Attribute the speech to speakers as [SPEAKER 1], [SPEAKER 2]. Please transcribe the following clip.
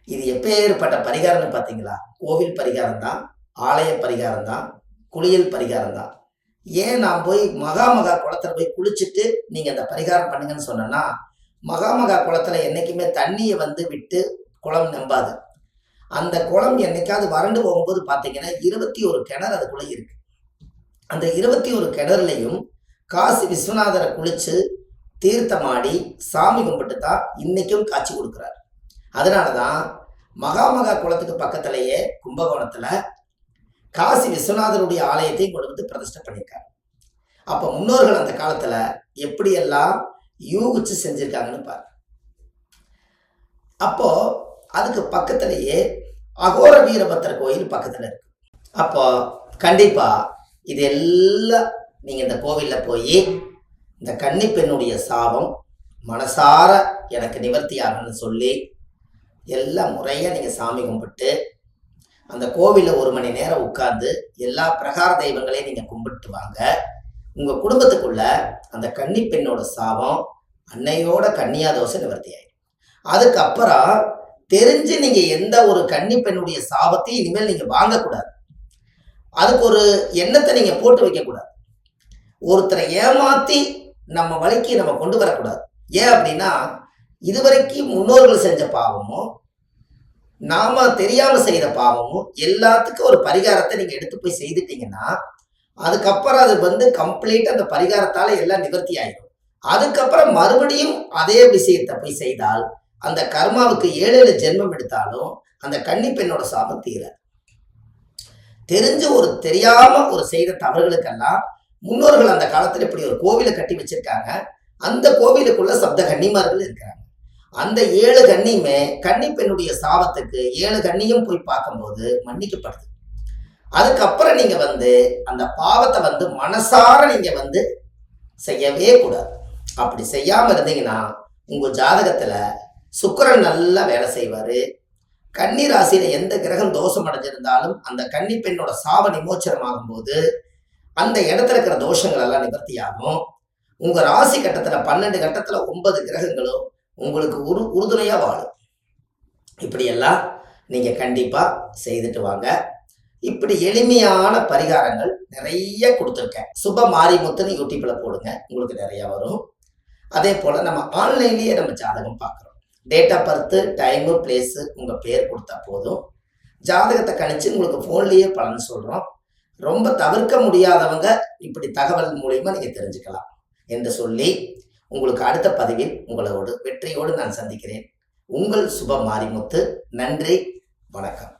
[SPEAKER 1] இது எப்பேற்பட்ட பரிகாரம்னு பார்த்தீங்களா? கோவில் பரிகாரம் தான், ஆலய பரிகாரம் தான், குளியல் பரிகாரம் தான். ஏன் நான் போய் மகா குளத்துல போய் குளிச்சுட்டு நீங்க அந்த பரிகாரம் பண்ணுங்கன்னு சொன்னேன்னா, மகா குளத்துல என்னைக்குமே தண்ணிய விட்டு குளம் நம்பாது. அந்த குளம் என்னைக்காவது வறண்டு போகும்போது பார்த்தீங்கன்னா, 21 கிணறு அதுக்குள்ள இருக்கு. அந்த 21 கிணறுலயும் காசி விஸ்வநாதர குளிச்சு, தீர்த்தமாடி, சாமி கும்பிட்டு தான் இன்னைக்கும் காட்சி கொடுக்குறாரு. அதனால தான் மகா குளத்துக்கு பக்கத்திலேயே கும்பகோணத்துல காசி விஸ்வநாதருடைய ஆலயத்தை கொண்டு வந்து பிரதிஷ்டை பண்ணியிருக்காங்க. அப்ப முன்னோர்கள் அந்த காலத்துல எப்படியெல்லாம் யூகிச்சு செஞ்சிருக்காங்கன்னு பாரு. அப்போ அதுக்கு பக்கத்திலேயே அகோர வீரபத்திர கோயில் பக்கத்துல இருக்கு. அப்போ கண்டிப்பா இது எல்லாம் நீங்க இந்த கோவில்ல போய் இந்த கன்னி பெண்ணுடைய சாபம் மனசார எனக்கு நிவர்த்தி ஆகும்னு சொல்லி எல்லாம் முறையாக நீங்கள் சாமி கும்பிட்டு அந்த கோவிலில் 1 மணி நேரம் உட்கார்ந்து எல்லா பிரகார தெய்வங்களையும் நீங்கள் கும்பிட்டு வாங்க. உங்கள் குடும்பத்துக்குள்ள அந்த கன்னி பெண்ணோட சாபம் அன்னையோட கன்னியா தோசை நிவர்த்தி ஆயிடும். அதுக்கப்புறம் தெரிஞ்சு நீங்கள் எந்த ஒரு கன்னி பெண்ணுடைய சாபத்தையும் இனிமேல் நீங்கள் வாங்கக்கூடாது. அதுக்கு ஒரு எண்ணத்தை நீங்கள் போட்டு வைக்கக்கூடாது. ஒருத்தரை ஏமாற்றி நம்ம வழிக்கு நம்ம கொண்டு வரக்கூடாது. ஏன் அப்படின்னா, இதுவரைக்கும் முன்னோர்கள் செஞ்ச பாவமும் நாம தெரியாம செய்த பாவமும் எல்லாத்துக்கும் ஒரு பரிகாரத்தை நீங்க எடுத்து போய் செய்துட்டீங்கன்னா, அதுக்கப்புறம் அது கம்ப்ளீட்டா அந்த பரிகாரத்தால எல்லாம் நிவர்த்தி ஆயிடும். அதுக்கப்புறம் மறுபடியும் அதே விஷயத்தை போய் செய்தால் அந்த கர்மாவுக்கு 7 ஜென்மம் எடுத்தாலும் அந்த கன்னி பெண்ணோட சாபம் தீராது. தெரிஞ்சு தெரியாம செய்த தவறுகளுக்கெல்லாம் முன்னோர்கள் அந்த காலத்துல இப்படி ஒரு கோவிலை கட்டி வச்சிருக்காங்க. அந்த கோவிலுக்குள்ள சப்த கன்னிமார்கள் இருக்கிறாங்க. அந்த 7 கன்னியுமே கன்னி பெண்ணுடைய சாபத்துக்கு 7 கன்னியும் போய் பார்க்கும்போது மன்னிக்கப்படுது. அதுக்கப்புறம் நீங்க அந்த பாவத்தை மனசார நீங்க செய்யவே கூடாது. அப்படி செய்யாம இருந்தீங்கன்னா உங்க ஜாதகத்துல சுக்கிரன் நல்லா வேலை செய்வாரு. கன்னி ராசியில எந்த கிரகம் தோஷம் அடைஞ்சிருந்தாலும் அந்த கன்னி பெண்ணோட சாப நிமோச்சனம் ஆகும்போது அந்த இடத்துல இருக்கிற தோஷங்கள் எல்லாம் நிவர்த்தி ஆகும். உங்க ராசி கட்டத்துல 12 கட்டத்துல 9 கிரகங்களும் உங்களுக்கு உறுதுணையா வாழும். இப்படியெல்லாம் நீங்க கண்டிப்பா செய்துட்டு வாங்க. இப்படி எளிமையான பரிகாரங்கள் நிறைய கொடுத்துருக்கேன். சுப மாரிமுத்துன்னு யூடியூப்ல போடுங்க, உங்களுக்கு நிறைய வரும். அதே போல நம்ம ஆன்லைன்லயே நம்ம ஜாதகம் பார்க்குறோம். Date of birth, time, place, உங்க பேர் கொடுத்தா போதும். ஜாதகத்தை கணிச்சு உங்களுக்கு போன்லயே பலன் சொல்றோம். ரொம்ப தவிர்க்க முடியாதவங்க இப்படி தகவல் மூலியமா நீங்க தெரிஞ்சுக்கலாம் என்று சொல்லி உங்களுக்கு அடுத்த பதிவில் உங்களோடு வெற்றியோடு நான் சந்திக்கிறேன். உங்கள் சுப மாரிமுத்து. நன்றி, வணக்கம்.